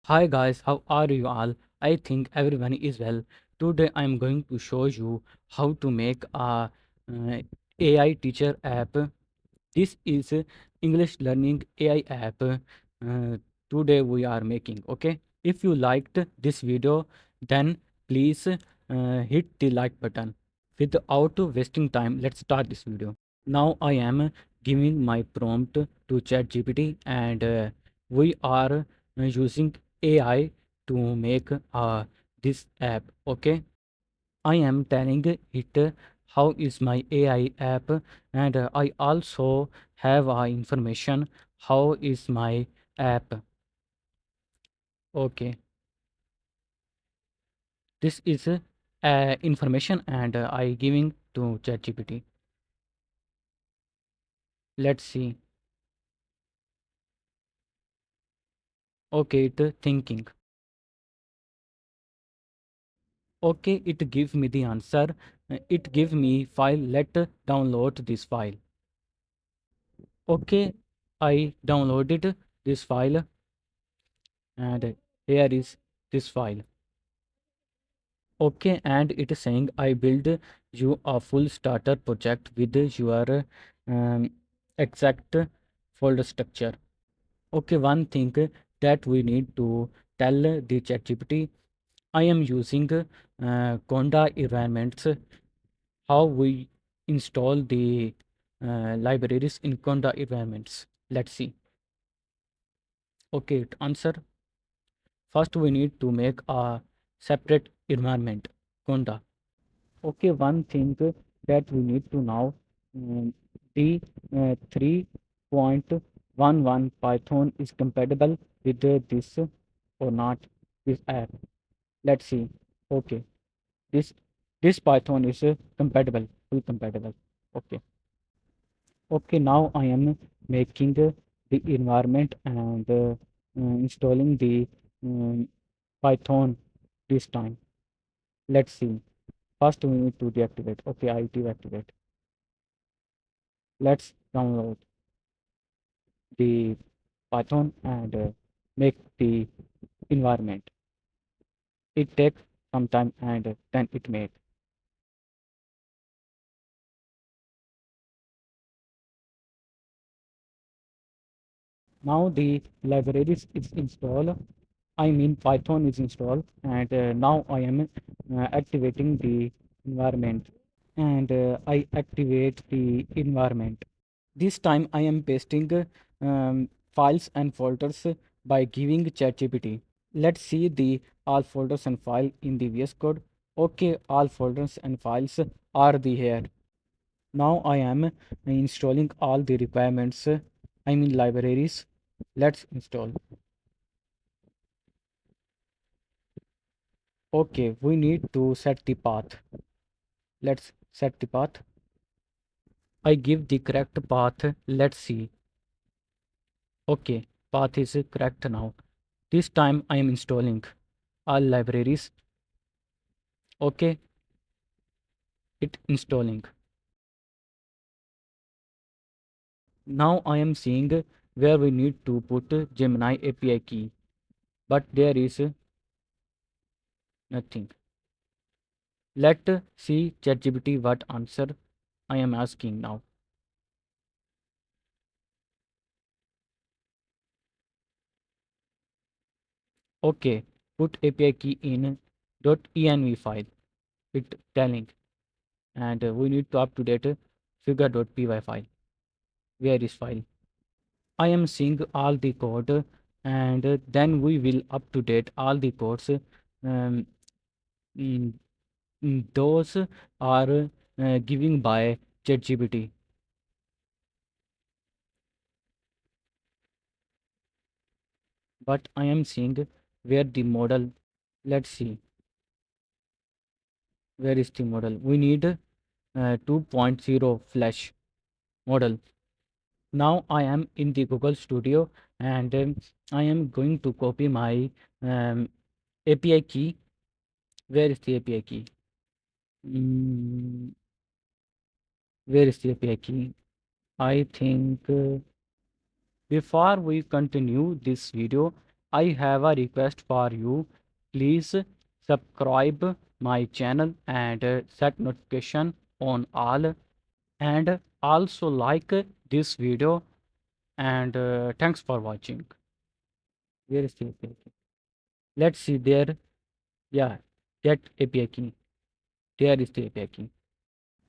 Hi guys, how are you all? I think everyone is well. Today I am going to show you how to make a AI teacher app. This is English learning AI app. Today we are making. Okay, if you liked this video, then please hit the like button. Without wasting time, let's start this video. Now I am giving my prompt to ChatGPT and we are using AI to make this app. Okay, I am telling it how is my AI app, and I also have information how is my app. Okay, this is information and I giving to ChatGPT. Let's see. Okay, it thinking. Okay, it gives me the answer. It gives me file. Let download this file. Okay, I downloaded this file and here is this file. Okay, and it is saying I build you a full starter project with your um, exact folder structure. Okay, one thing that we need to tell the ChatGPT, I am using Conda environments. How we install the libraries in Conda environments. Let's see. Okay, to answer. First, we need to make a separate environment, Conda. Okay, one thing that we need to know, um, the 3.11 Python is compatible with this or not, this app. Let's see. Okay, this this Python is compatible, full compatible. Okay. Okay, now I am making the environment and installing the um, Python this time. Let's see. First, we need to deactivate. Okay, I deactivate. Let's download the Python and make the environment. It takes some time and then it made. Now the libraries is installed. I mean Python is installed and now I am activating the environment and I activate the environment. This time I am pasting files and folders by giving ChatGPT. Let's see the all folders and file in the VS Code. Okay, all folders and files are the here. Now I am installing all the requirements. I mean libraries. Let's install. Okay, we need to set the path. Let's set the path. I give the correct path. Let's see. Okay, path is correct now. This time I am installing all libraries. Okay, it installing. Now I am seeing where we need to put Gemini API key, but there is nothing. Let see ChatGPT what answer I am asking now. Okay, put API key in .env file. It telling, and we need to up to date figure.py file. Where is file? I am seeing all the code, and then we will up to date all the codes. Um, mm, those are giving by ChatGPT. But I am seeing where the model. Let's see where is the model. We need 2.0 Flash model. Now I am in the Google Studio and I am going to copy my um, API key. Where is the API key? Mm, where is the API key? I think before we continue this video, I have a request for you. Please subscribe my channel and set notification on all, and also like this video, and thanks for watching. Where is the API key? Let's see there. Yeah, get API key. There is the API key.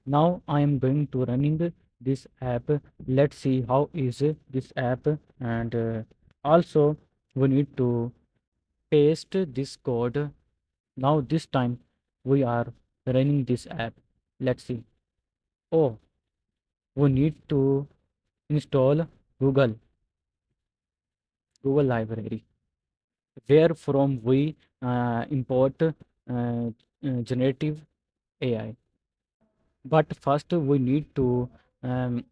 Now I am going to running this app. Let's see how is this app, and also we need to paste this code. Now this time we are running this app. Let's see. Oh, we need to install Google Google library, where from we import generative AI. But first we need to um,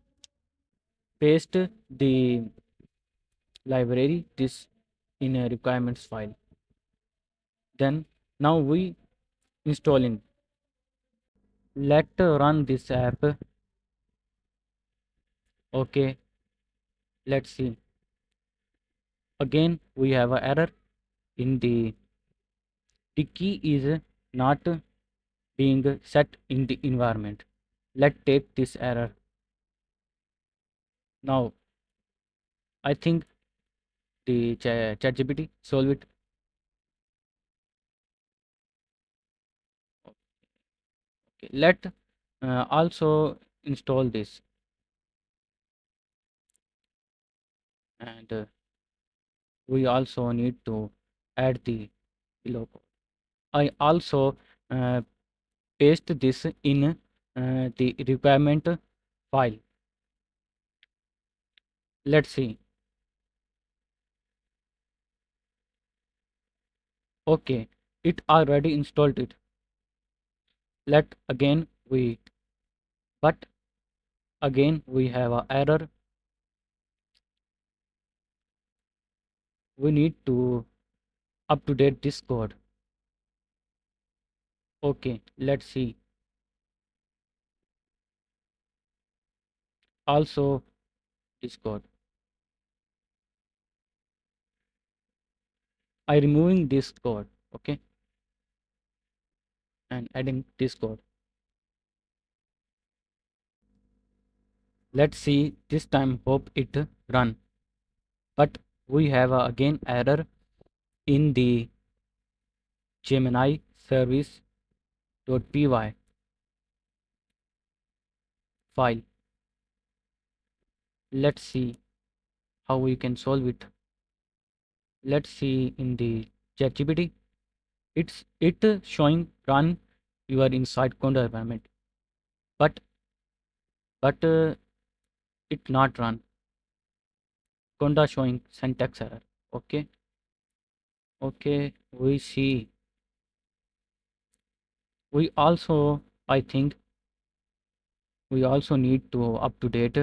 paste the library this in a requirements file. Then now we installing. Let run this app. Okay, let's see. Again we have a error in the key is not being set in the environment. Let's take this error. Now I think the ChatGPT solve it. Okay, let also install this, and we also need to add the below code. I also uh, paste this in the requirement file. Let's see. Okay, it already installed it. Let again wait, but again we have a error. We need to up to date this code. Okay, let's see. Also this code. I removing this code. Okay, and adding this code. Let's see this time. Hope it run. But we have again error in the Gemini service.py file. Let's see how we can solve it. Let's see in the ChatGPT. It showing run your inside Conda environment, but it not run. Conda showing syntax error. Okay, okay. We see. We also I think we also need to up to date